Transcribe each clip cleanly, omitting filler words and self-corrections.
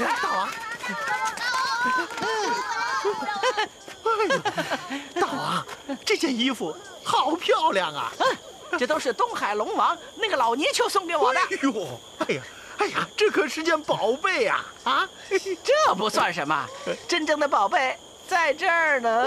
大王，大王，这件衣服好漂亮啊！这都是东海龙王那个老泥鳅送给我的。哎呀，这可是件宝贝呀！啊，这不算什么，真正的宝贝在这儿呢。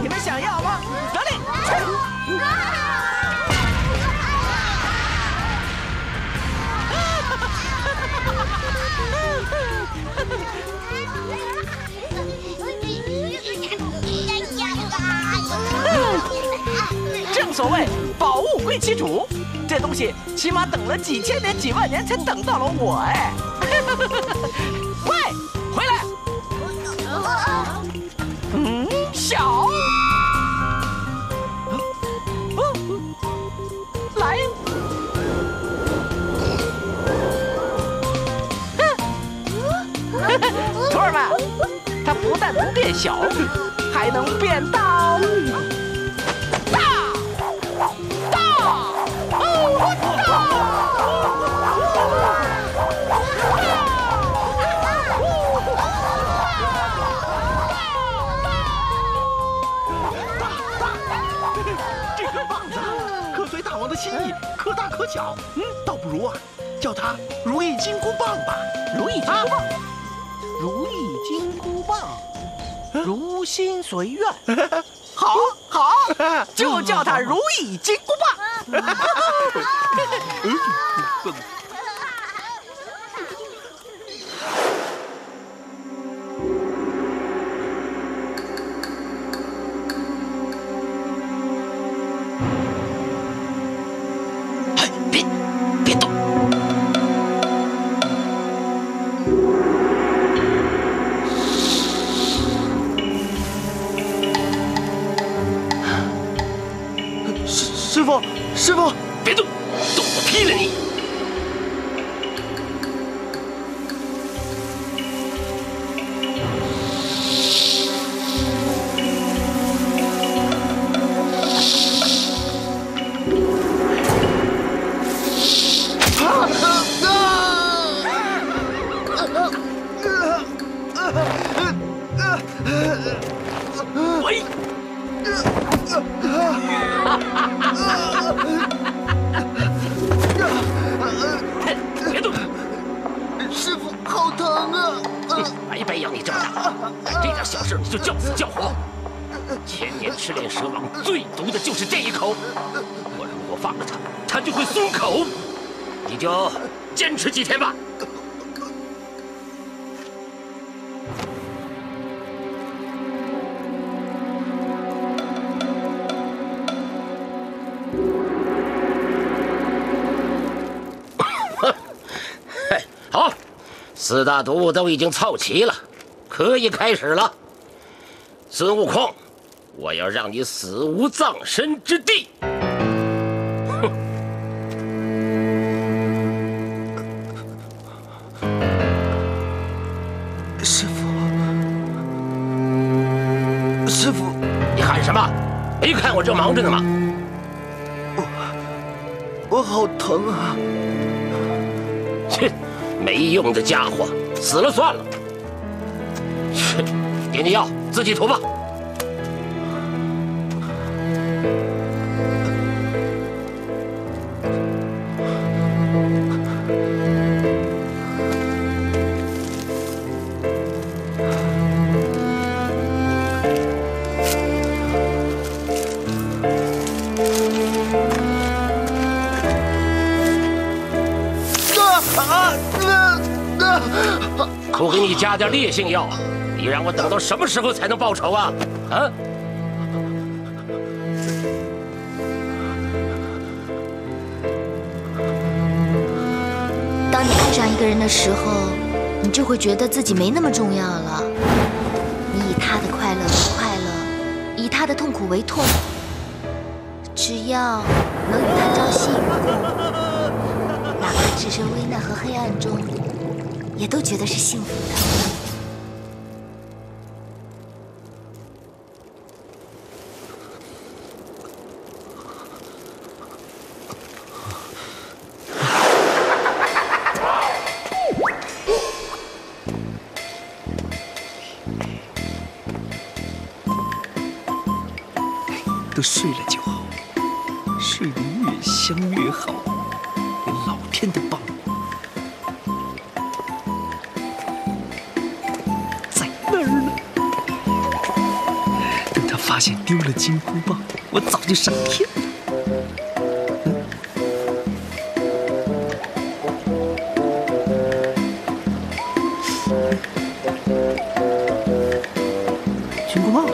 你们想要吗？得嘞，正所谓宝物归其主，这东西起码等了几千年、几万年才等到了我哎！喂，回来！小，来！徒儿们，它不但能变小，还能变大。这根棒子可随大王的心意，可大可小。倒不如啊，叫它如意金箍棒吧。如意金箍棒，如意金箍棒，如心随愿。好，就叫它如意金箍棒。别动！师傅，别动，动我劈了你！喂！别动！师傅，好疼啊！白白养你这么大，这点小事你就叫死叫活。千年赤练蛇王最毒的就是这一口，我如果放了他，他就会松口。你就坚持几天吧。好，四大毒物都已经凑齐了，可以开始了。孙悟空，我要让你死无葬身之地！哼！师傅，你喊什么？没看我正忙着呢吗？我好疼啊！切！没用的家伙，死了算了。去，点点药，自己涂吧。不给你加点烈性药，你让我等到什么时候才能报仇啊？啊！当你爱上一个人的时候，你就会觉得自己没那么重要了。你以他的快乐为快乐，以他的痛苦为痛，只要能与他朝夕与共，哪怕置身危难和黑暗中，也都觉得是幸福的。刻睡了就好，睡得越香越好，有老天的帮我。在那儿呢。等他发现丢了金箍棒，我早就上天了。金箍棒。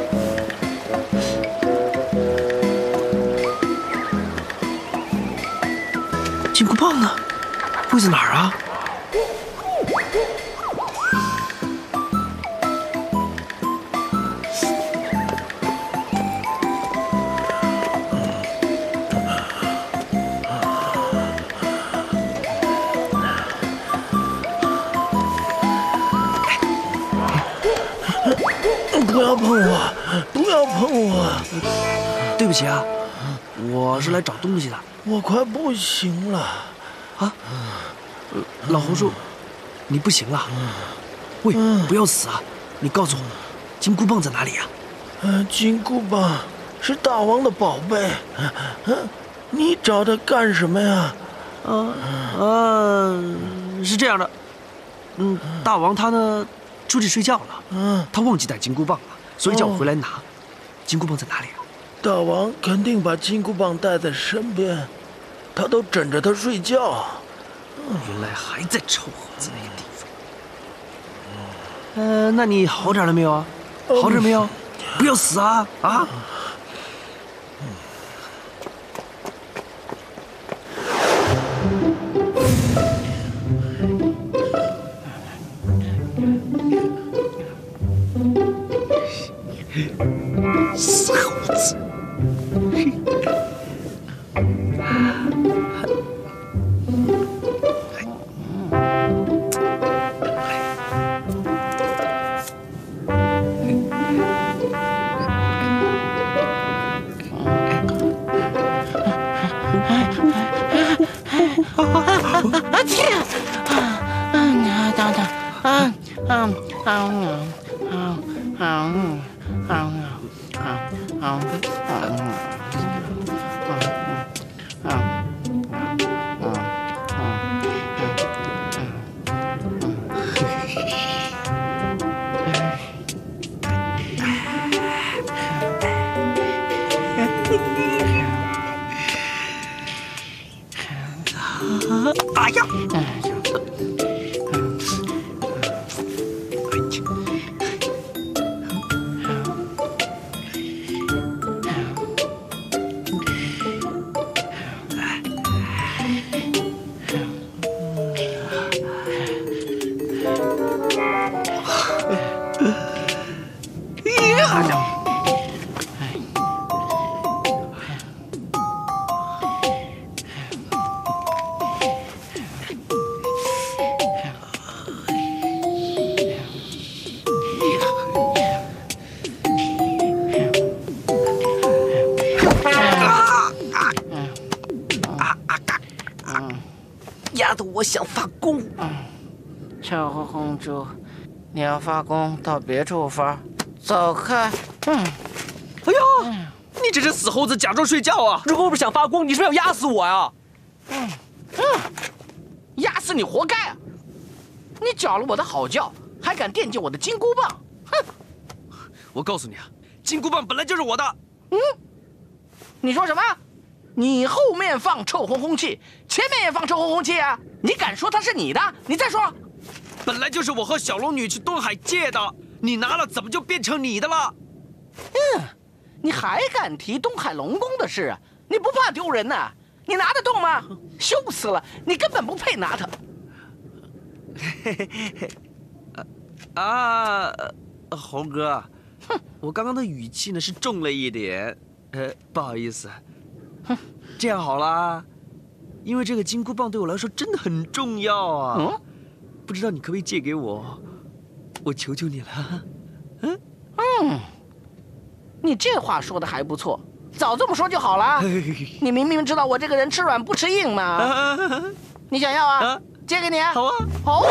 金箍棒呢？会在哪儿啊？不要碰我！不要碰我！对不起啊，我是来找东西的。 我快不行了啊！老猴叔，你不行了？喂，不要死啊！你告诉我，金箍棒在哪里呀？金箍棒是大王的宝贝，你找它干什么呀？是这样的，大王他呢出去睡觉了，他忘记带金箍棒了，所以叫我回来拿。金箍棒在哪里啊？ 大王肯定把金箍棒带在身边，他都枕着它睡觉。原来还在臭猴子那个地方。那你好点了没有啊？好点没有？不要死啊！啊！死猴子！ 哎呀！压得我想发功。俏公主，你要发功到别处发，走开。哎呀，你这只死猴子，假装睡觉啊！如果我不想发功，你是不是要压死我呀？压死你活该啊！你搅了我的好觉，还敢惦记我的金箍棒？哼！我告诉你啊，金箍棒本来就是我的。你说什么？你后面放臭烘烘器，前面也放臭烘烘器啊！你敢说它是你的？你再说。本来就是我和小龙女去东海借的，你拿了怎么就变成你的了？你还敢提东海龙宫的事啊？你不怕丢人呐？你拿得动吗？羞死了！你根本不配拿它。猴哥，我刚刚的语气呢是重了一点，不好意思。这样好啦，因为这个金箍棒对我来说真的很重要啊。不知道你可不可以借给我？我求求你了。你这话说的还不错，早这么说就好了。你明明知道我这个人吃软不吃硬嘛。你想要啊？借给你啊。好啊。好。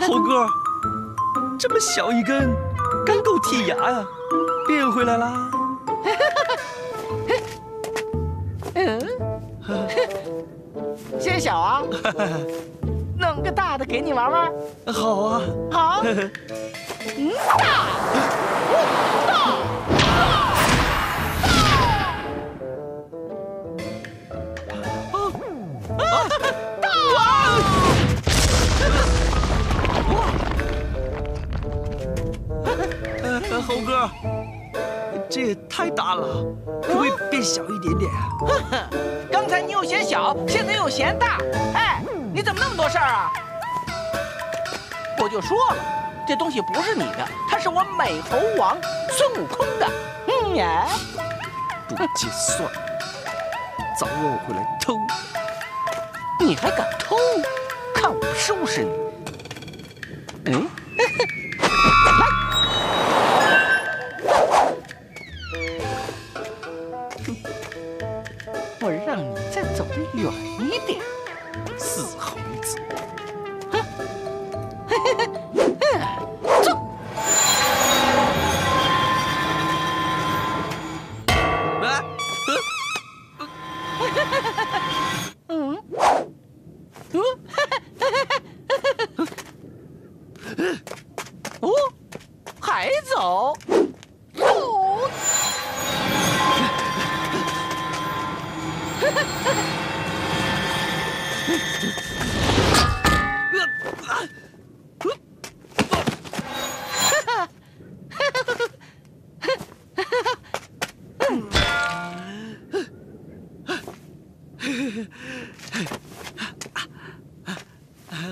猴哥，这么小一根，刚够剔牙呀，变回来啦。嫌小啊？弄个大的给你玩玩。好啊。好。猴哥，这也太大了，可不可以变小一点点啊？刚才你又嫌小，现在又嫌大，哎，你怎么那么多事儿啊？我就说了，这东西不是你的，它是我美猴王孙悟空的。不计算，早晚我会来偷。你还敢偷？看我不收拾你！来。我让你再走得远一点，死猴子！走。哦，还走？走！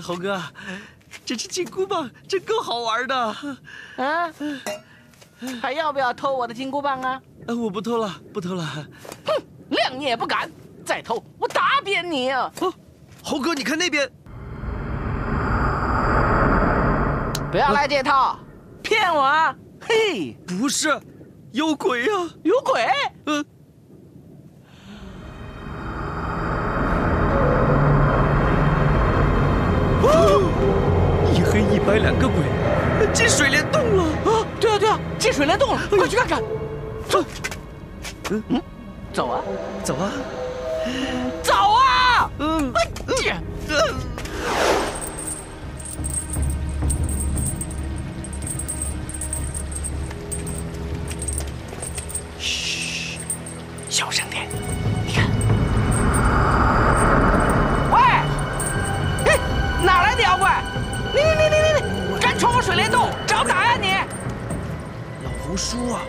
猴哥，这只金箍棒真够好玩的。啊，还要不要偷我的金箍棒啊？我不偷了，不偷了。哼，谅你也不敢，再偷我打扁你啊！哦，猴哥，你看那边。不要来这套，骗我啊！嘿，不是，有鬼呀！有鬼！一黑一白两个鬼进水帘洞了啊！对啊对啊，进水帘洞了，快去看看。走。走啊，走啊，走啊！嘘，小声点。你看，喂，嘿，哪来的妖怪？你，敢闯我水帘洞，找打呀你！老胡叔啊！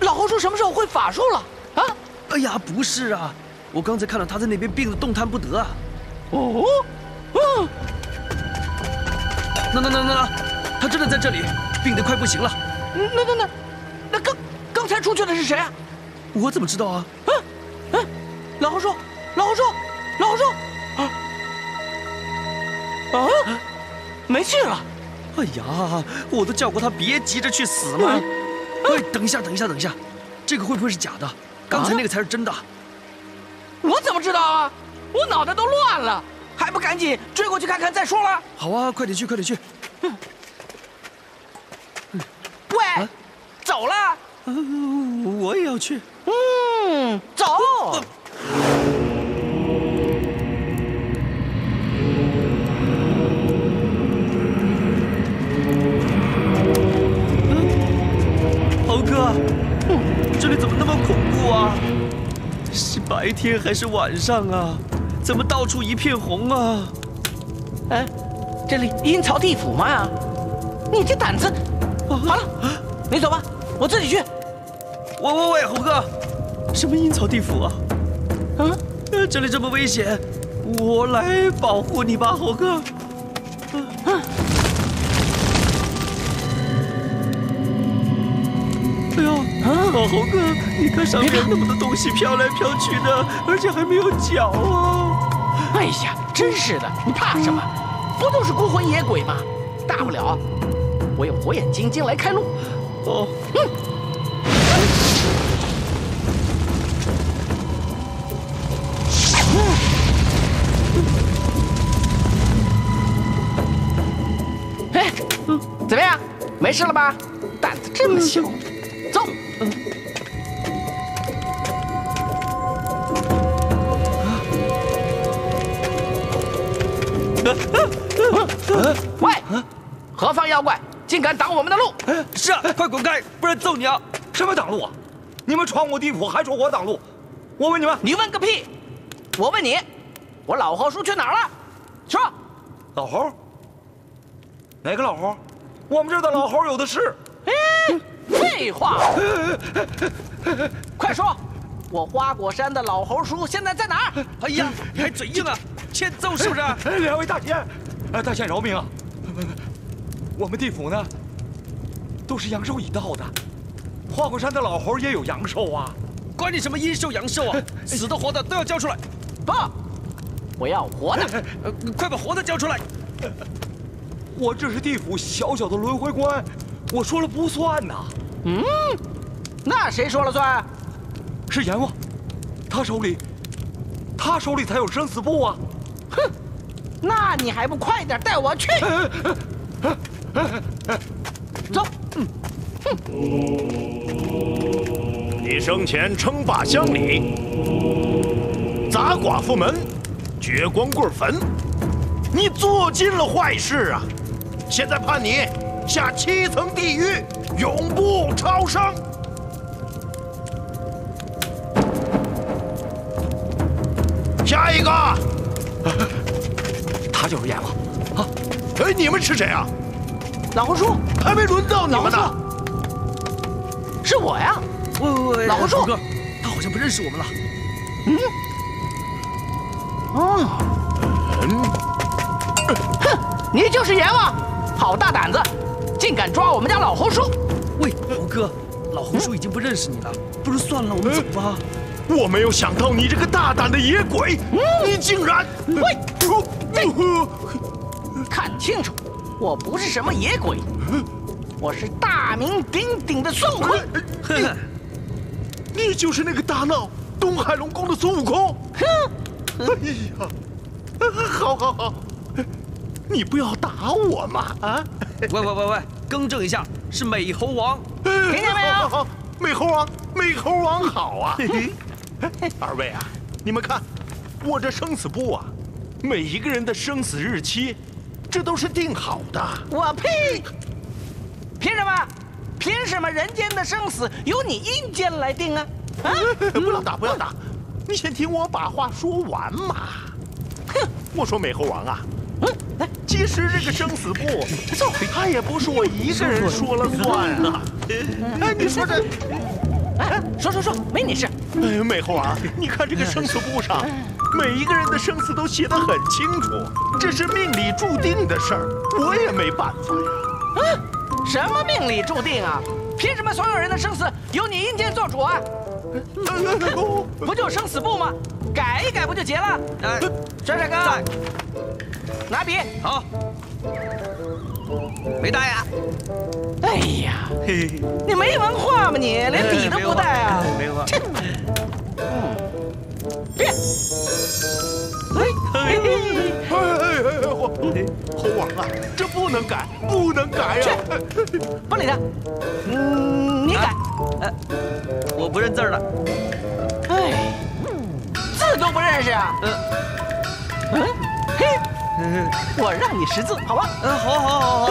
老猴叔什么时候会法术了啊？哎呀，不是啊，我刚才看到他在那边病得动弹不得啊。哦，那，他真的在这里，病得快不行了。那刚才出去的是谁啊？我怎么知道啊？老猴叔，啊，没气了。哎呀，我都叫过他别急着去死嘛。哎，等一下，这个会不会是假的？刚才那个才是真的。我怎么知道啊？我脑袋都乱了，还不赶紧追过去看看再说了？好啊，快点去。喂，走了。我也要去。走。猴哥，这里怎么那么恐怖啊？是白天还是晚上啊？怎么到处一片红啊？哎，这里阴曹地府嘛。你这胆子！好了，你走吧，我自己去。喂，猴哥，什么阴曹地府啊？这里这么危险，我来保护你吧，猴哥。哎呦，猴哥，你看上面那么多东西飘来飘去的，而且还没有脚啊！哎呀，真是的，你怕什么？不都是孤魂野鬼吗？大不了我用火眼金睛来开路。哦，哎，怎么样？没事了吧？胆子这么小，走。喂，何方妖怪，竟敢挡我们的路！是啊，快滚开，不然揍你啊！什么挡路啊？你们闯我地府还说我挡路？我问你们，你问个屁！我问你，我老猴叔去哪儿了？说。老猴？哪个老猴？我们这儿的老猴有的是。哎，废话！快说，我花果山的老猴叔现在在哪儿？哎呀，你还嘴硬啊？欠揍是不是？两位大仙，大仙饶命啊！我们地府呢，都是阳寿已到的，花果山的老猴也有阳寿啊。管你什么阴寿阳寿啊，死的活的都要交出来。不，我要活的。快把活的交出来！我这是地府小小的轮回官，我说了不算呐。那谁说了算？是阎王，他手里才有生死簿啊。哼，那你还不快点带我去？走。你生前称霸乡里，砸寡妇门，掘光棍坟，你做尽了坏事啊！现在判你下7层地狱，永不超生。下一个，他就是阎王啊！哎，你们是谁啊？老胡叔，还没轮到你们呢。是我呀。喂，老胡叔哥，他好像不认识我们了。哼，你就是阎王，好大胆子，竟敢抓我们家老猴叔！喂，猴哥，老猴叔已经不认识你了，不如算了，我们走吧。我没有想到你这个大胆的野鬼，你竟然……喂，看清楚，我不是什么野鬼，我是大名鼎鼎的孙悟空。你就是那个大闹东海龙宫的孙悟空。哎呀，好，你不要打我嘛啊！喂，更正一下，是美猴王。听见没有？美猴王好啊！二位啊，你们看，我这生死簿啊，每一个人的生死日期，这都是定好的。我呸！凭什么？凭什么人间的生死由你阴间来定啊？啊！不要打，你先听我把话说完嘛。哼，我说美猴王啊，其实这个生死簿，他也不是我一个人说了算啊。哎，你说这。说，没你事。哎，美猴王，你看这个生死簿上，每一个人的生死都写得很清楚，这是命里注定的事儿，我也没办法呀。什么命里注定啊？凭什么所有人的生死由你阴间做主啊？不就生死簿吗？改一改不就结了？帅哥，拿笔。好。没带呀？哎呀，你没文化吗你？连笔都不带啊？没文化。变。猴王啊，这不能改呀！不理他。你改。我不认字了。哎，字都不认识啊？嘿。我让你识字，好吧？好。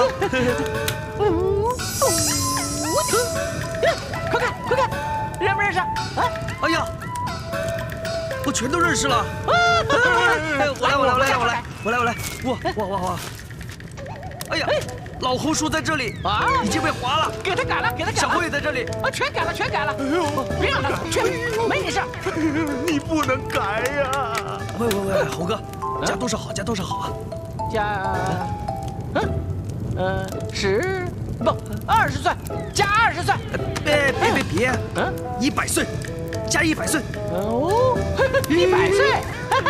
快看，认不认识？啊！哎呀，我全都认识了。我来！哇！哎呀，老猴叔在这里啊，已经被划了。给他改了。小猴也在这里啊，全改了。别让他去，没你事。你不能改呀！喂，猴哥。加多少好啊？加20岁，加20岁。别，100岁，加100岁。哦，100岁，不，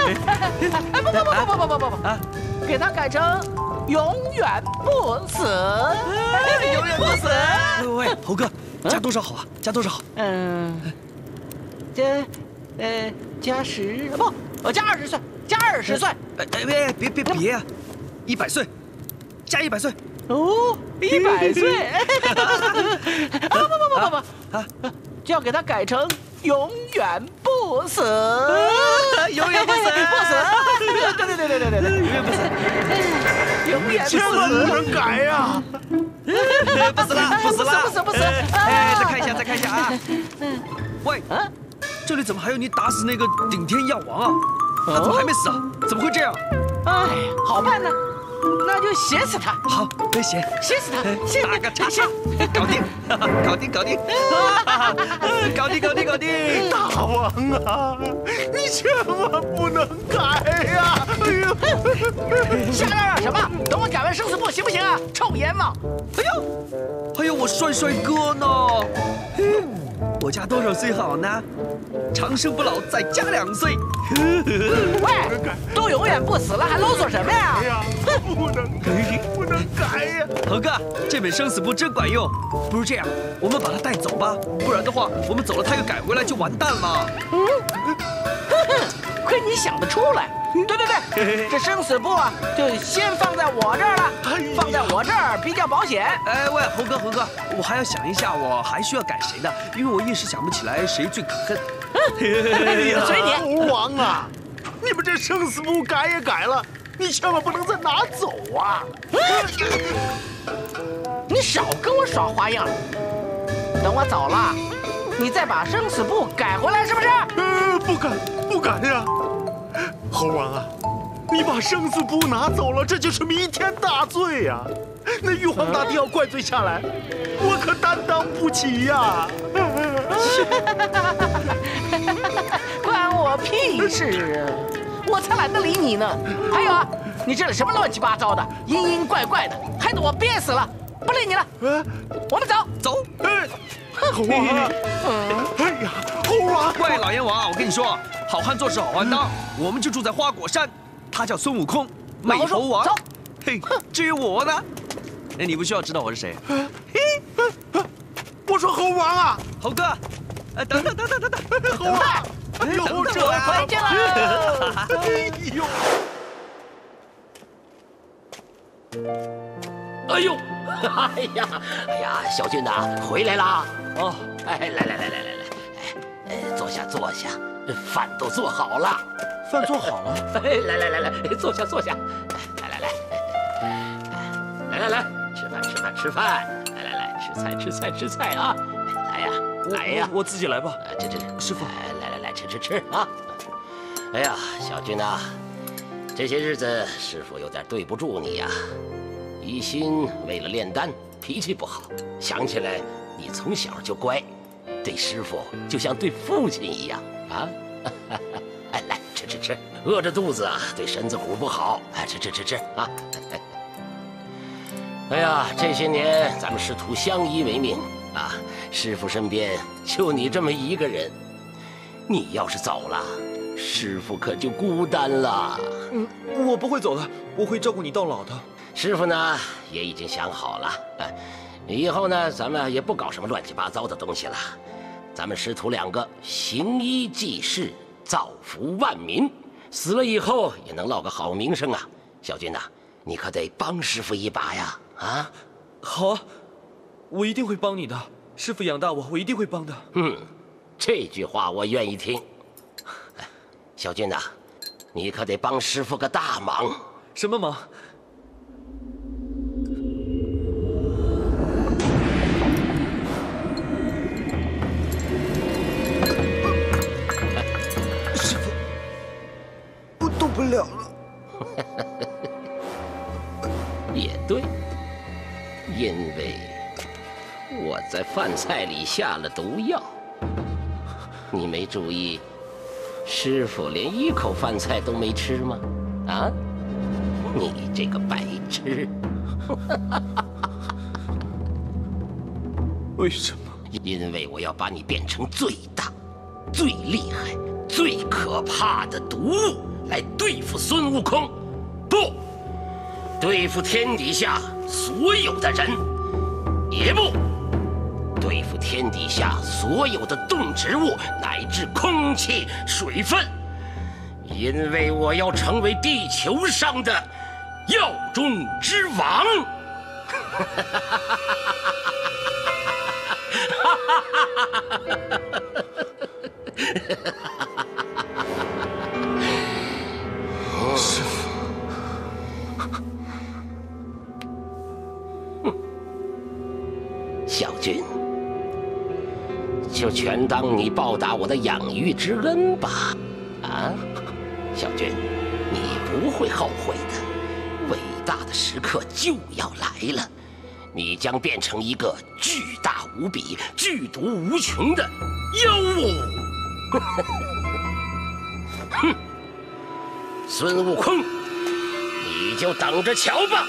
给他改成永远不死，永远不死。喂，猴哥，加多少好啊？加多少？加10不，我加20岁，加20岁。别啊！100岁，加100岁。哦，100岁。不，就要给他改成永远不死，永远不死，不死。对，永远不死，永远不死，千万不能改呀！不死了，不死。再看一下啊！喂，这里怎么还有你打死那个顶天药王啊？他怎么还没死啊？怎么会这样？哎，好办呢，那就写死他。好，写死他，打个叉叉，搞定，搞定！大王啊，你千万不能改呀！瞎嚷嚷什么？等我改完生死簿行不行啊？臭阎王！还有我帅哥呢。我加多少岁好呢？长生不老，再加2岁。喂，都永远不死了，还啰嗦什么呀？哎呀，不能改呀！猴哥，这本生死簿真管用。不如这样，我们把他带走吧，不然的话，我们走了他又改回来就完蛋了。亏你想得出来。对，这生死簿啊，就先放在我这儿了，放在我这儿比较保险。喂，猴哥，我还要想一下，我还需要改谁的，因为我一时想不起来谁最可恨。随你。猴王啊，你们这生死簿改也改了，你千万不能再拿走啊！你少跟我耍花样，等我走了，你再把生死簿改回来，是不是？不敢呀！猴王啊，你把生死簿拿走了，这就是弥天大罪呀！那玉皇大帝要怪罪下来，我可担当不起呀！关我屁事啊！我才懒得理你呢。还有啊，你这里什么乱七八糟的，阴阴怪怪的，害得我憋死了。不理你了，我们走。猴王啊！哎呀，猴王！喂，老阎王，我跟你说，好汉做事好汉当，我们就住在花果山，他叫孙悟空，美猴王。走。嘿，至于我呢，你不需要知道我是谁。我说猴王啊，猴哥，等，猴王，有这回去了。哎呦，哎呀，小俊呐，回来啦！哦，哎，来，坐下，饭都做好了。饭做好了？来，坐下。来，吃饭。来，吃菜啊！来呀！我自己来吧。这，师傅，来，吃啊！哎呀，小俊呐，这些日子师傅有点对不住你呀。一心为了炼丹，脾气不好。想起来你从小就乖，对师傅就像对父亲一样啊！哎，来吃，饿着肚子啊，对身子骨不好。哎，吃啊！哎呀，这些年咱们师徒相依为命啊，师傅身边就你这么一个人，你要是走了，师傅可就孤单了。我不会走的，我会照顾你到老的。师傅呢也已经想好了，以后呢咱们也不搞什么乱七八糟的东西了，咱们师徒2个行医济世，造福万民，死了以后也能落个好名声啊！小军呐，你可得帮师傅一把呀！啊，好啊，我一定会帮你的。师傅养大我一定会帮的。这句话我愿意听。小军呐，你可得帮师傅个大忙。什么忙？师傅，我动不了了。也对，因为我在饭菜里下了毒药。你没注意，师傅连1口饭菜都没吃吗？啊，你这个白痴！为什么？因为我要把你变成最大、最厉害、最可怕的毒物，来对付孙悟空，不，对付天底下所有的人，也不，对付天底下所有的动植物乃至空气、水分，因为我要成为地球上的药中之王。师父，小军，就全当你报答我的养育之恩吧。啊，小军，你不会后悔的。伟大的时刻就要来了，你将变成一个巨大无比、剧毒无穷的妖物。哼，孙悟空，你就等着瞧吧。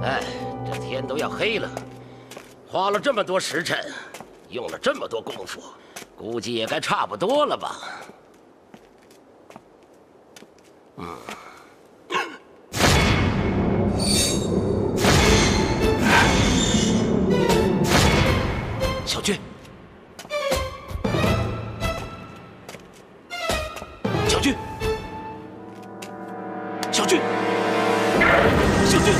哎，这天都要黑了，花了这么多时辰，用了这么多功夫，估计也该差不多了吧？小军，小军，小军，小军！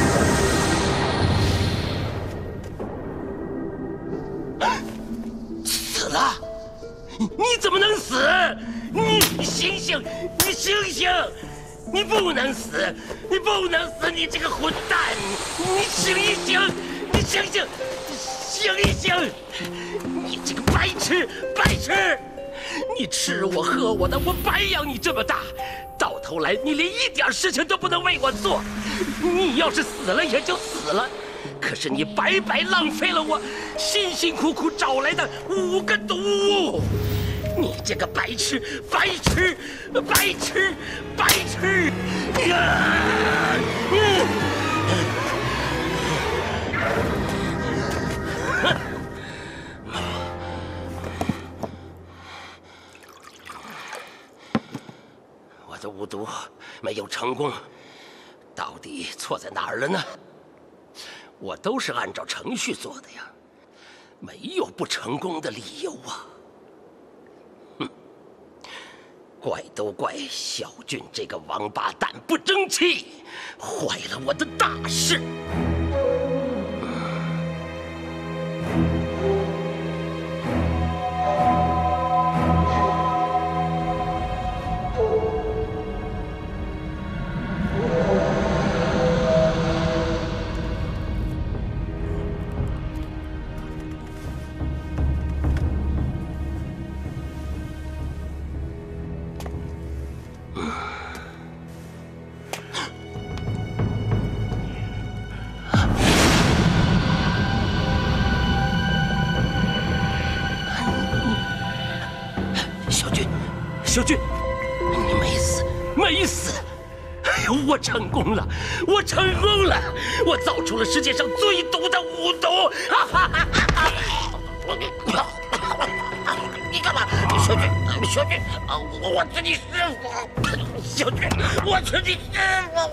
死了？你怎么能死？你醒醒！你醒醒！你不能死！你不能死！你这个混蛋！你醒一醒！你醒醒！醒一醒！你这个白痴！白痴！你吃我喝我的，我白养你这么大，到头来你连一点事情都不能为我做。你要是死了也就死了，可是你白白浪费了我辛辛苦苦找来的5个毒物！你这个白痴！我的巫毒没有成功，到底错在哪儿了呢？我都是按照程序做的呀，没有不成功的理由啊！哼，怪都怪小俊这个王八蛋不争气，坏了我的大事。小俊，你没死！哎呦，我成功了！我造出了世界上最毒的巫毒！你干嘛？小俊，我是你师傅！小俊，我是你师傅！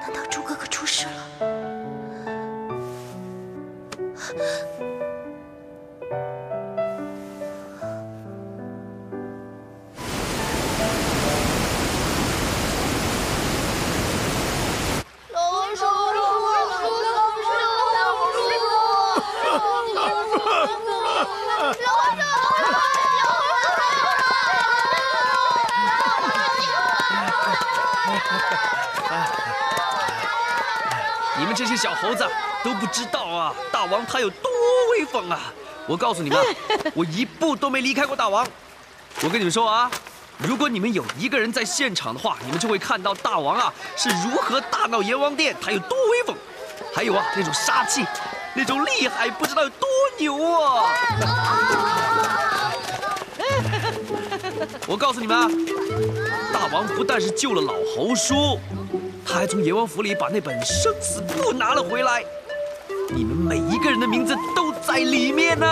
难道猪哥哥出事了？你们这些小猴子都不知道啊，大王他有多威风啊！我告诉你们，我一步都没离开过大王。我跟你们说啊，如果你们有一个人在现场的话，你们就会看到大王啊是如何大闹阎王殿，他有多威风，还有啊那种杀气，那种厉害，不知道有多牛啊！我告诉你们啊，大王不但是救了老猴叔，他还从阎王府里把那本生死簿拿了回来，你们每一个人的名字都在里面呢。啊，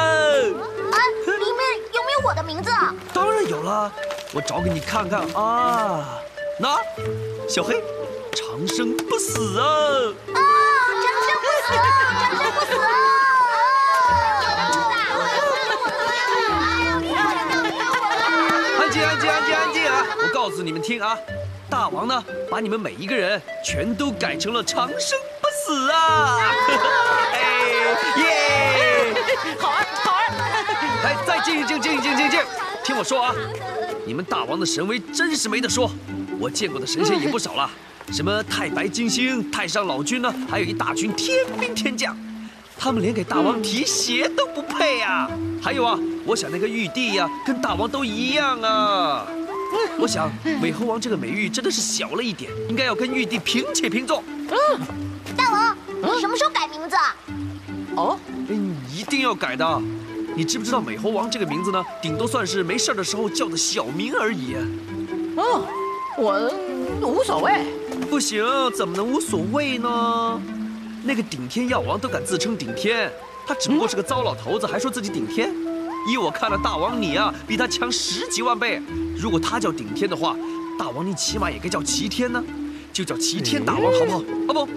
里面有没有我的名字啊？当然有了，我找给你看看啊。那，小黑，长生不死啊！啊，长生不死，长生不死啊！安静啊！我告诉你们听啊，大王呢把你们每一个人全都改成了长生不死啊！哎耶！好玩！哎，再静，听我说啊，你们大王的神威真是没得说，我见过的神仙也不少了，什么太白金星、太上老君呢，还有一大群天兵天将，他们连给大王提鞋都不配啊！还有啊，我想那个玉帝呀，跟大王都一样啊。我想美猴王这个美誉真的是小了一点，应该要跟玉帝平起平坐。大王，你什么时候改名字啊？哦，你一定要改的。你知不知道美猴王这个名字呢？顶多算是没事的时候叫的小名而已。哦，无所谓。不行，怎么能无所谓呢？那个顶天药王都敢自称顶天，他只不过是个糟老头子，还说自己顶天。依我看了，大王你啊，比他强10几万倍。如果他叫顶天的话，大王你起码也该叫齐天呢，就叫齐天大王好不好？啊不，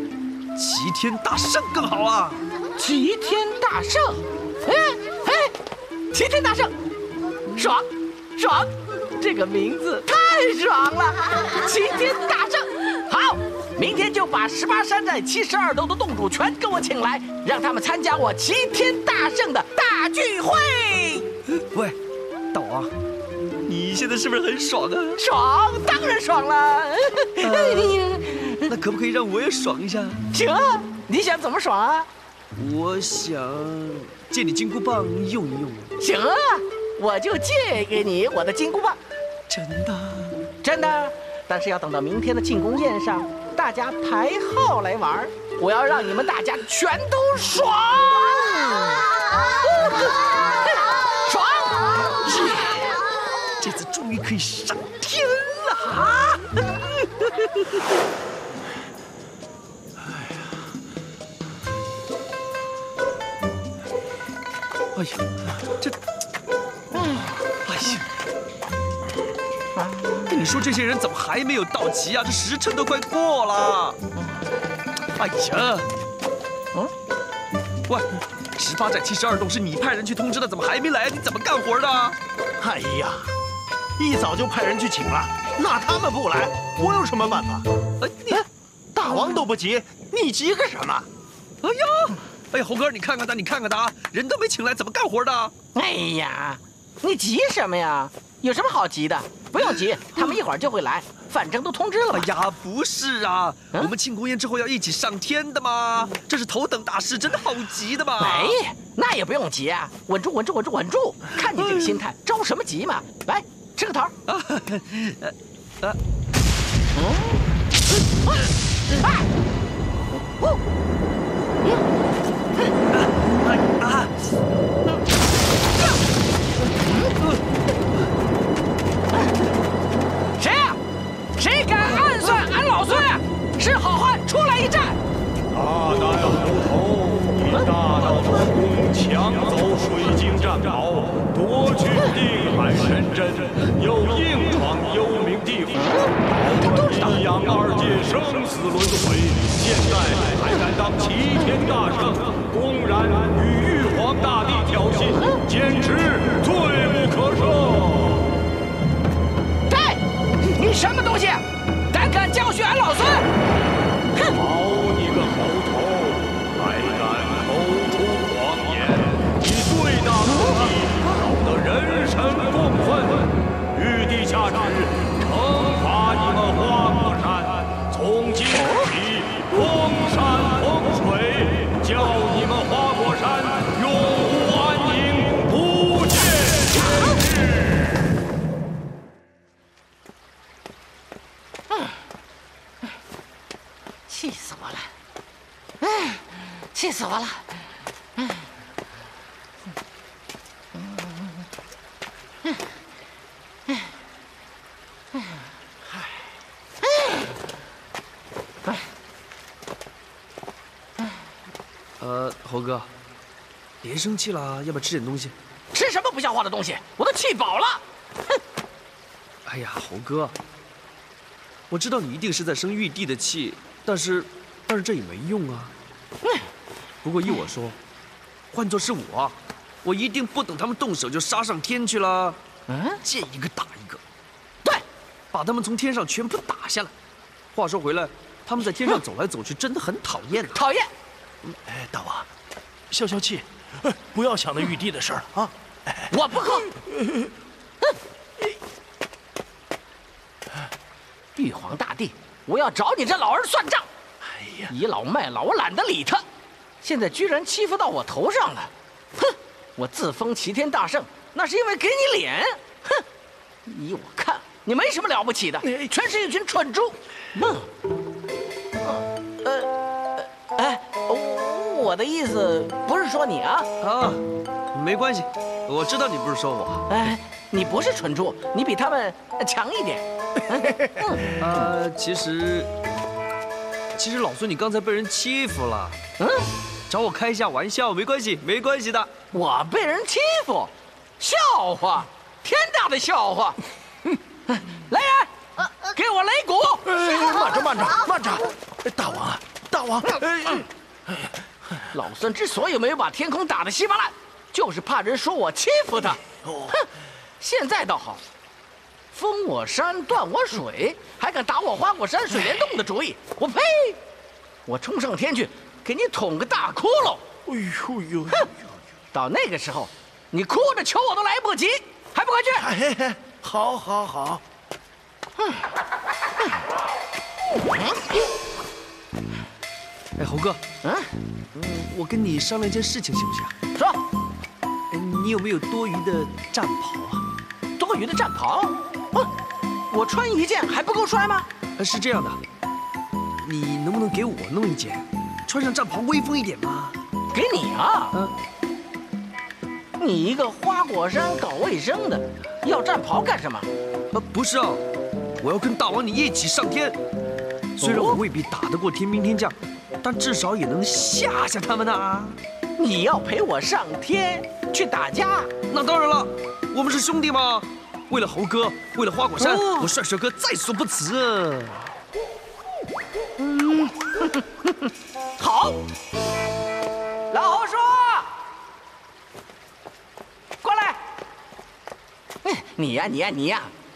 齐天大圣更好啊！齐天大圣，齐天大圣，爽，爽，这个名字太爽了！齐天大圣，好，明天就把18山寨72洞的洞主全给我请来，让他们参加我齐天大圣的大聚会。喂，大王，你现在是不是很爽啊？爽，当然爽了。那可不可以让我也爽一下？行啊，你想怎么爽啊？我想借你金箍棒用一用。行啊，我就借给你我的金箍棒。真的？真的，但是要等到明天的庆功宴上，大家排号来玩，我要让你们大家全都爽。爽！这次终于可以上天了啊！哎呀，这，哎呀，跟你说这些人怎么还没有到齐啊？这时辰都快过了。哎呀，喂，18寨72洞是你派人去通知的，怎么还没来？你怎么干活的？哎呀，一早就派人去请了，那他们不来，我有什么办法？大王都不急，你急个什么？哎呀！哎呀，猴哥，你看看他，你看看他，人都没请来，怎么干活的？哎呀，你急什么呀？有什么好急的？不用急，他们一会儿就会来，反正都通知了嘛。哎呀，不是啊，我们庆功宴之后要一起上天的嘛，这是头等大事，真的好急的嘛。哎，那也不用急啊，稳住，稳住，稳住，稳住！看你这个心态，着什么急嘛？来，吃个桃。谁呀？谁敢暗算俺老孙啊？是好汉出来一战！大胆无头，以大道的功抢走水晶战宝，夺取定海神针，又硬闯幽冥地府，逃脱阴阳2界生死轮回，现在还敢当齐天大圣，公然与玉皇大帝挑衅，简直罪不可赦！对，你什么东西？胆敢教训俺老孙？哼！好你个猴头，还敢口出狂言，以最大的利搞得人神共愤！玉帝下旨惩罚你们花果山，从今起封山封水，叫你们花果山永无安宁，不见天日。气死我了！气死我了！猴哥，别生气了，要不要吃点东西？吃什么不像话的东西？我都气饱了！哼！哎呀，猴哥，我知道你一定是在生玉帝的气，但是这也没用啊。不过依我说，换作是我一定不等他们动手就杀上天去了。见一个打一个。对，把他们从天上全部打下来。话说回来，他们在天上走来走去，真的很讨厌。讨厌！哎，大王，消消气，不要想那玉帝的事儿啊！我不喝。玉皇大帝，我要找你这老人算账！哎呀，倚老卖老，我懒得理他，现在居然欺负到我头上了！哼，我自封齐天大圣，那是因为给你脸！哼，依我看，你没什么了不起的，全是一群蠢猪！我的意思不是说你啊。没关系，我知道你不是说我。你不是蠢猪，你比他们强一点。其实老孙你刚才被人欺负了。找我开一下玩笑，没关系，没关系的。我被人欺负，笑话，天大的笑话！来人，给我擂鼓！慢着，慢着，慢着！大王啊，大王！老孙之所以没有把天空打得稀巴烂，就是怕人说我欺负他。哼，现在倒好，封我山，断我水，还敢打我花果山水帘洞的主意！我呸！我冲上天去，给你捅个大窟窿！哎呦！哼，到那个时候，你哭着求我都来不及，还不快去！好，好，好。哎，猴哥，我跟你商量一件事情，行不行？说，你有没有多余的战袍啊？多余的战袍？我穿一件还不够帅吗？是这样的，你能不能给我弄一件，穿上战袍威风一点嘛？给你啊？你一个花果山搞卫生的，要战袍干什么？不是啊，我要跟大王你一起上天。虽然我未必打得过天兵天将，但至少也能吓吓他们啊！你要陪我上天去打架？那当然了，我们是兄弟嘛！为了猴哥，为了花果山，我帅哥在所不辞。好，老猴说，过来。你呀，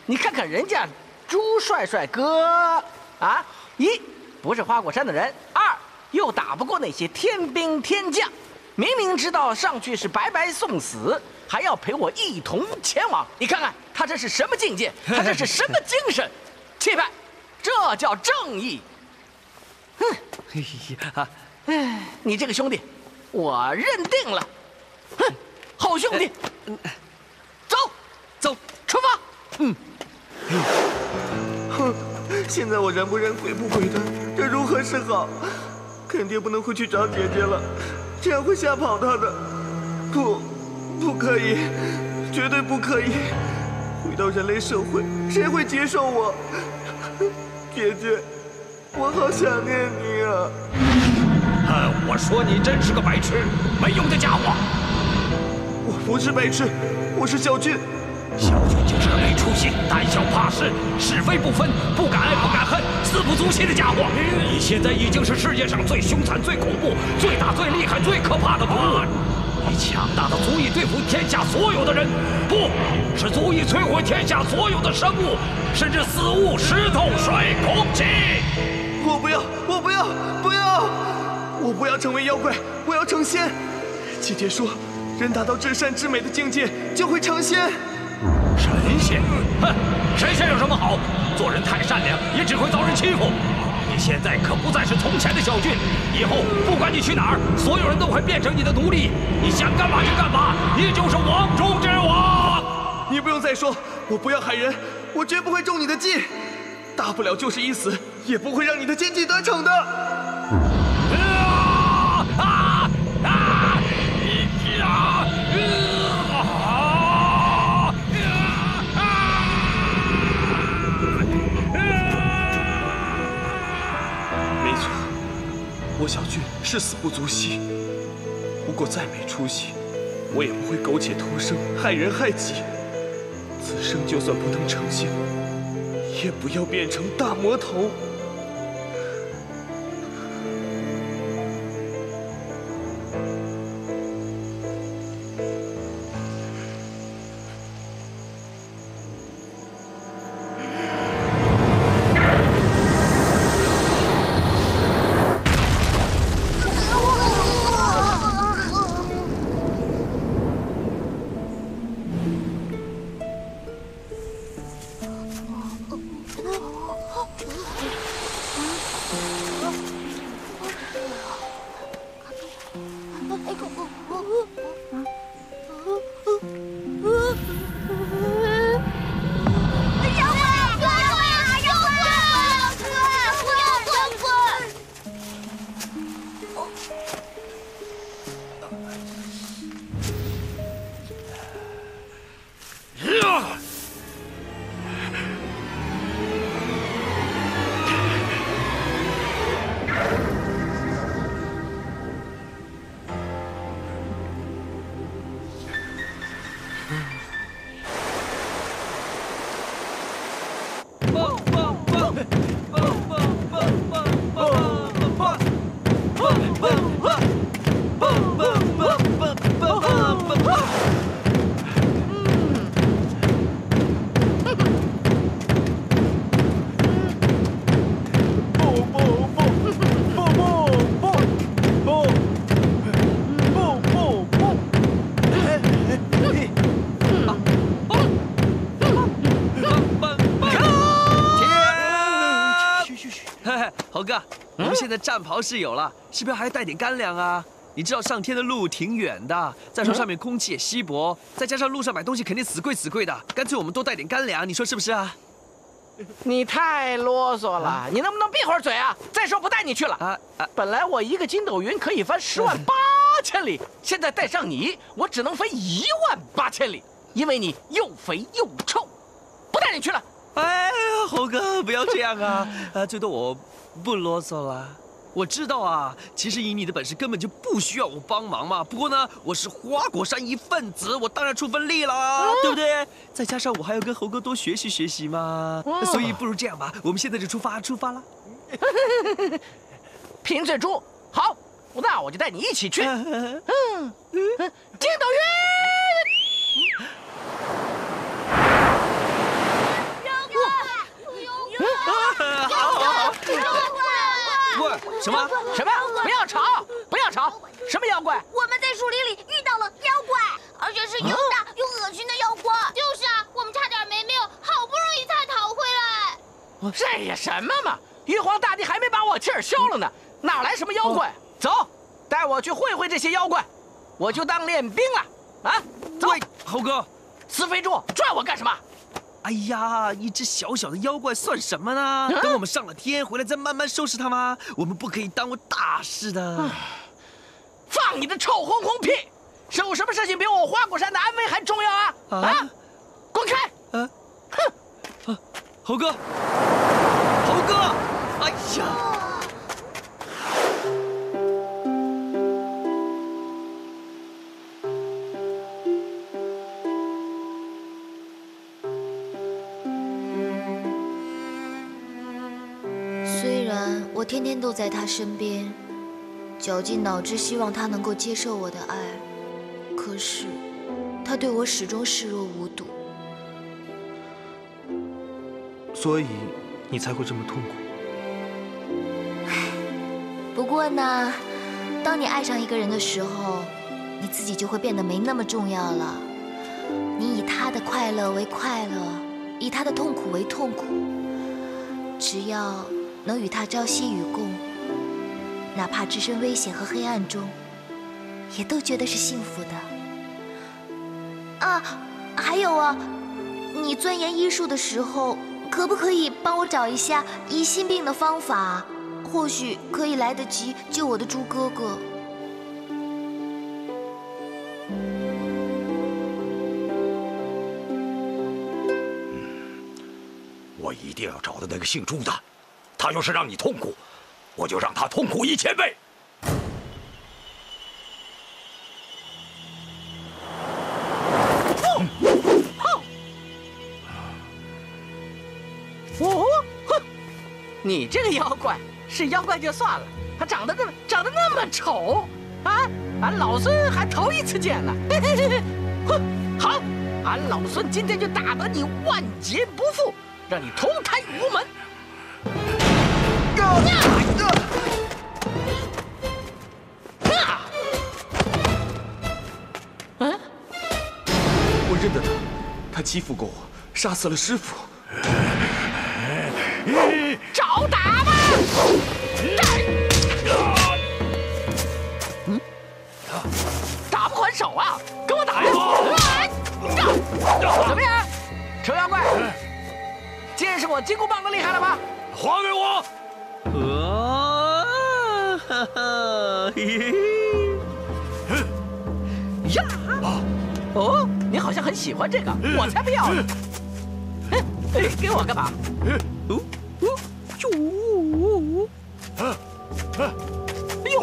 你看看人家朱帅哥啊！一不是花果山的人，二又打不过那些天兵天将，明明知道上去是白白送死，还要陪我一同前往。你看看他这是什么境界？他这是什么精神？气派，这叫正义。你这个兄弟，我认定了。好兄弟，走，出发。现在我人不人鬼不鬼的，这如何是好？肯定不能回去找姐姐了，这样会吓跑她的。不可以，绝对不可以！回到人类社会，谁会接受我？姐姐，我好想念你啊！我说你真是个白痴，没用的家伙！我不是白痴，我是小俊。小俊就是个没出息、胆小怕事、是非不分、不敢爱不敢恨、死不足惜的家伙。你现在已经是世界上最凶残、最恐怖、最大、最厉害、最可怕的毒物。你强大的足以对付天下所有的人，不是足以摧毁天下所有的生物，甚至死物、石头、水、空气。我不要！我不要成为妖怪，我要成仙。姐姐说，人达到至善至美的境界，就会成仙。神仙？哼，神仙有什么好？做人太善良，也只会遭人欺负。你现在可不再是从前的小俊，以后不管你去哪儿，所有人都会变成你的奴隶。你想干嘛就干嘛，你就是王中之王。你不用再说，我不要害人，我绝不会中你的计。大不了就是一死，也不会让你的奸计得逞的。没错，我小俊是死不足惜，不过再没出息，我也不会苟且偷生，害人害己。此生就算不能成仙，也不要变成大魔头。哥，我们现在战袍是有了，是不是还要带点干粮啊？你知道上天的路挺远的，再说上面空气也稀薄，再加上路上买东西肯定死贵的，干脆我们多带点干粮，你说是不是啊？你太啰嗦了，你能不能闭会儿嘴啊？再说不带你去了。本来我一个筋斗云可以翻108000里，现在带上你，我只能飞18000里，因为你又肥又臭，不带你去了。哎呀，猴哥，不要这样啊！最多我不啰嗦了。我知道啊，其实以你的本事根本就不需要我帮忙嘛。不过呢，我是花果山一份子，我当然出份力啦，对不对？再加上我还要跟猴哥多学习学习嘛，所以不如这样吧，我们现在就出发了。贫嘴猪，好，那我就带你一起去。筋斗云。什么？不要吵！什么妖怪？我们在树林里遇到了妖怪，而且是又大又恶心的妖怪。就是啊，我们差点没命，好不容易才逃回来。这也什么嘛！玉皇大帝还没把我气儿消了呢，哪来什么妖怪？走，带我去会会这些妖怪，我就当练兵了。啊，走！猴哥，死肥猪，拽我干什么？哎呀，一只小小的妖怪算什么呢？等我们上了天回来再慢慢收拾它吗？我们不可以耽误大事的。放你的臭烘烘屁！有什么事情比我花果山的安危还重要啊？啊！滚开！哼！猴哥，哎呀！虽然我天天都在他身边，绞尽脑汁希望他能够接受我的爱，可是他对我始终视若无睹。所以你才会这么痛苦。不过呢，当你爱上一个人的时候，你自己就会变得没那么重要了。你以他的快乐为快乐，以他的痛苦为痛苦，只要能与他朝夕与共，哪怕置身危险和黑暗中，也都觉得是幸福的。啊，还有啊，你钻研医术的时候，可不可以帮我找一下医心病的方法？或许可以来得及救我的猪哥哥。我一定要找到那个姓朱的，他要是让你痛苦，我就让他痛苦1000倍。哦，哼！你这个妖怪是妖怪就算了，还长得那么丑啊！俺老孙还头一次见呢。哼，好，俺老孙今天就打得你万劫不复，让你投胎无门。我认得他欺负过我，杀死了师傅。找打吧！打不还手啊？跟我打呀！怎么样，臭妖怪？见识我金箍棒的厉害了吧？还给我！哈哈，呀！哦，你好像很喜欢这个，我才不要呢！给我干嘛？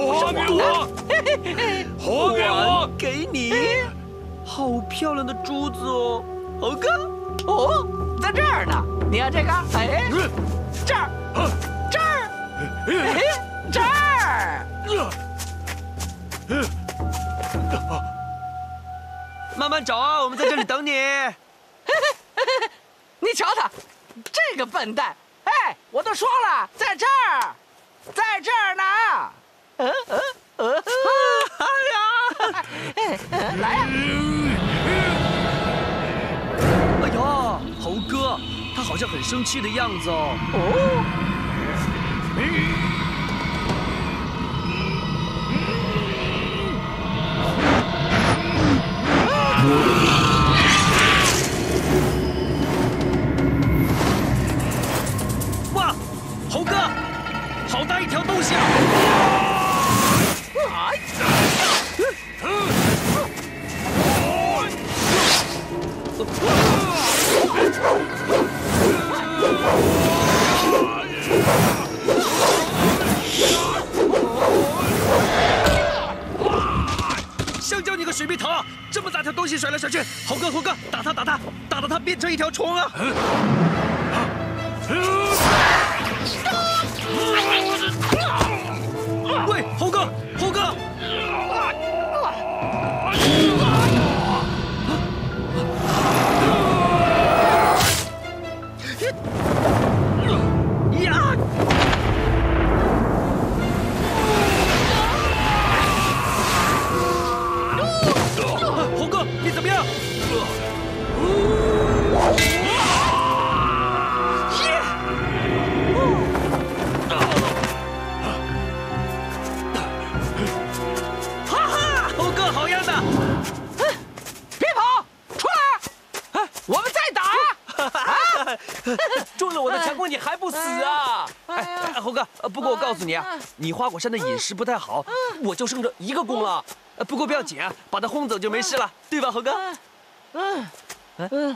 还给我！还给我！给你！好漂亮的珠子哦，猴哥！哦，在这儿呢。你要这个？哎，这儿，这儿，哎，这儿。慢慢找啊，我们在这里等你。你瞧他，这个笨蛋！哎，我都说了，在这儿，在这儿呢。来呀！哎呀，猴哥，他好像很生气的样子哦。哦。水蜜桃啊，这么大条东西甩来甩去，猴哥，打他，打到他变成一条虫啊！喂，猴哥！呀！猴哥，你怎么样？哈哈，猴哥好样的！别跑，出来！我们再打！中了我的强攻，你还不死啊？猴哥，不过我告诉你啊，你花果山的饮食不太好，我就剩这一个弓了。不过不要紧啊，把他轰走就没事了，对吧，猴哥？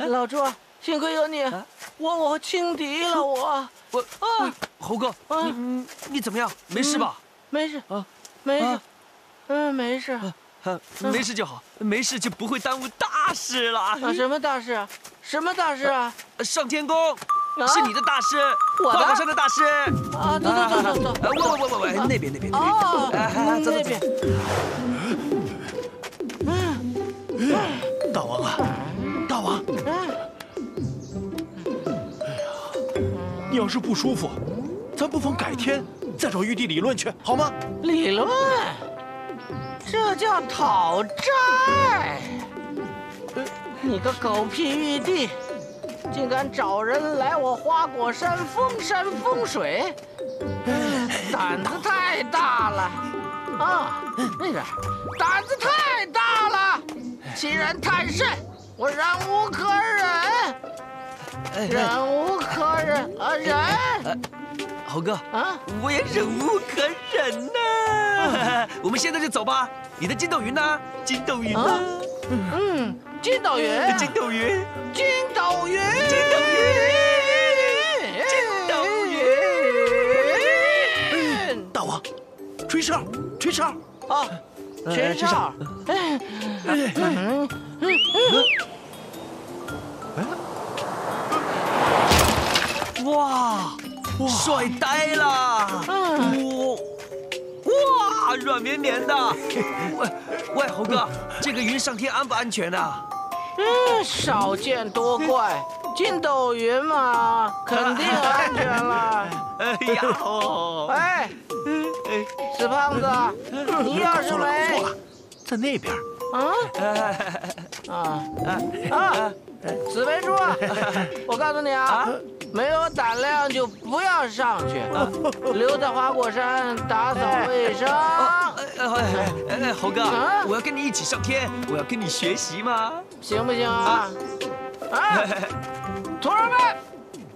老朱，幸亏有你，我轻敌了，我猴哥，你怎么样？没事吧？没事啊，没事，没事。没事就好，没事就不会耽误大事了。什么大事？什么大事啊？上天宫是你的大事，我的花果山的大事。啊，走。喂，那边。哦，走。那边。大王啊，大王！哎呀，你要是不舒服，咱不妨改天再找玉帝理论去，好吗？理论？这叫讨债！你个狗屁玉帝，竟敢找人来我花果山封山封水，胆子太大了！啊，那个胆子太大了，欺人太甚，我忍无可忍，忍无可忍啊！忍！猴哥啊，我也忍无可忍呐！我们现在就走吧。你的筋斗云呢？筋斗云呢？筋斗云，筋斗云，筋斗云，筋斗云，筋斗云。大王，吹哨啊！吹哨！哇，帅呆了！哇，软绵绵的。喂，猴哥，这个云上天安不安全啊？少见多怪，筋斗云嘛，肯定安全了。哎呀，哎，死胖子，你要是没在那边。死肥猪，我告诉你啊，没有胆量就不要上去，留在花果山打扫卫生。猴哥，我要跟你一起上天，我要跟你学习吗？行不行啊？徒儿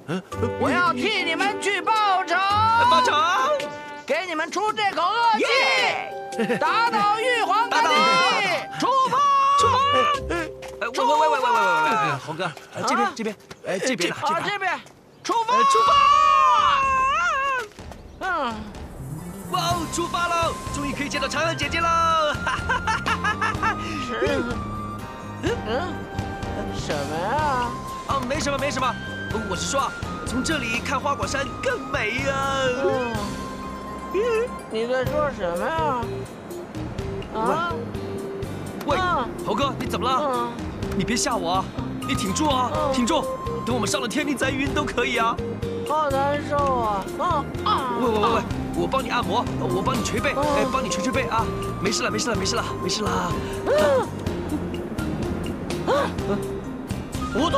们，我要替你们去报仇！报仇！给你们出这口恶气！打倒玉皇大帝！出发！喂，猴哥，这边，这边啊，这边，出发！哇哦，出发喽！终于可以见到嫦娥姐姐喽！什么呀？哦，没什么，我是说，从这里看花果山更美啊！你在说什么呀？啊？喂，猴哥，你怎么了？你别吓我啊！你挺住啊，挺住！等我们上了天，你再晕都可以啊。好难受啊！喂，我帮你按摩，我帮你捶背，帮你捶背啊！没事了。五毒！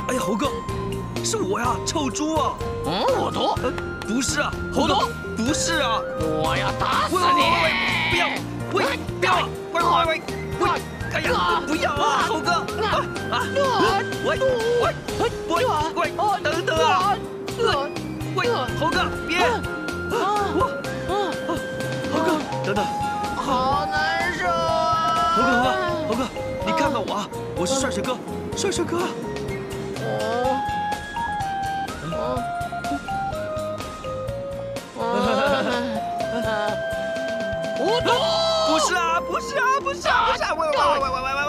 哎呀，猴哥，是我呀，臭猪啊！五毒？不是啊，猴毒，不是啊！我要打死你！不要！不要！喂！哎呀，不要啊，猴哥！喂，等等啊！喂，猴哥，别！猴哥，等等！好难受啊！猴哥，你看看我，我是帅哥！五毒！不是啊，不是啊，不是啊，不是啊！喂！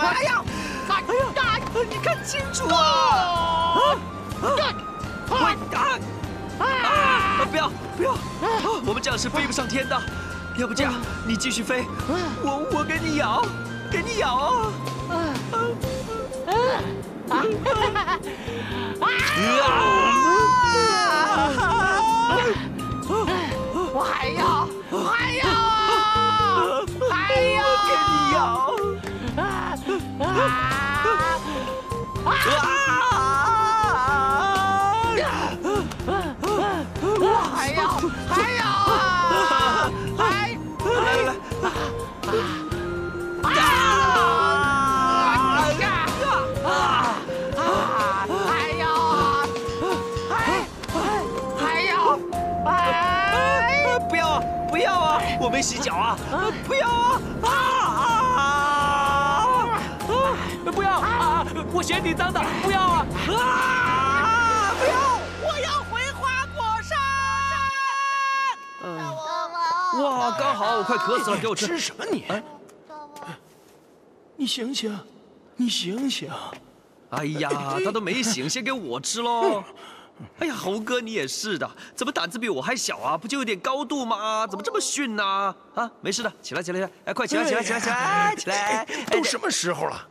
哎呀，你看清楚啊！不要！我们这样是飞不上天的。要不这样，你继续飞，我给你咬，我还要，给你咬。不要啊！我没洗脚啊！不要啊！不要啊！我鞋底脏的，不要啊！不要！我要回花果山。哇，刚好我快渴死了，给我吃。吃什么你？你醒醒！哎呀，他都没醒，先给我吃喽。哎呀，猴哥你也是的，怎么胆子比我还小啊？不就有点高度吗？怎么这么逊呢？啊，没事的，起来！哎，快起来！都什么时候了？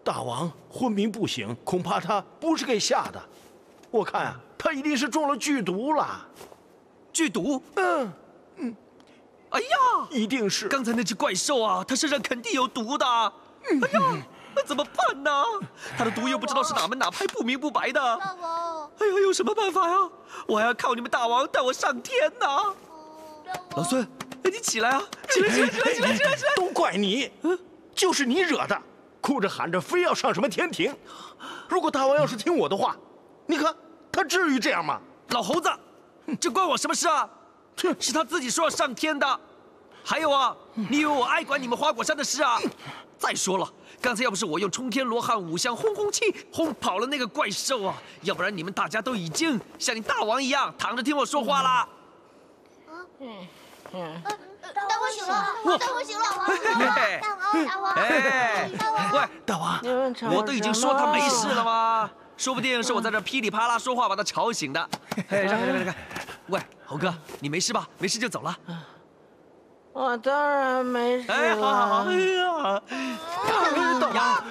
大王昏迷不醒，恐怕他不是给吓的，我看啊，他一定是中了剧毒了。剧毒？哎呀，一定是。刚才那只怪兽啊，它身上肯定有毒的。哎呀，那怎么办呢？它的毒又不知道是哪门哪派，不明不白的。大王，哎呀，有什么办法呀？我还要靠你们大王带我上天呢。老孙，哎，你起来啊！起来！都怪你，就是你惹的，哭着喊着非要上什么天庭。如果大王要是听我的话，你看他至于这样吗？老猴子，这关我什么事啊？是他自己说要上天的。还有啊，你以为我爱管你们花果山的事啊？再说了，刚才要不是我用冲天罗汉五香轰气轰跑了那个怪兽啊，要不然你们大家都已经像你大王一样躺着听我说话啦。大王醒了！大王！喂，大王，我都已经说他没事了吗？说不定是我在这噼里啪啦说话把他吵醒的。让开！喂，猴哥，你没事吧？没事就走了。我当然没事了。哎，好，哎呀，大王，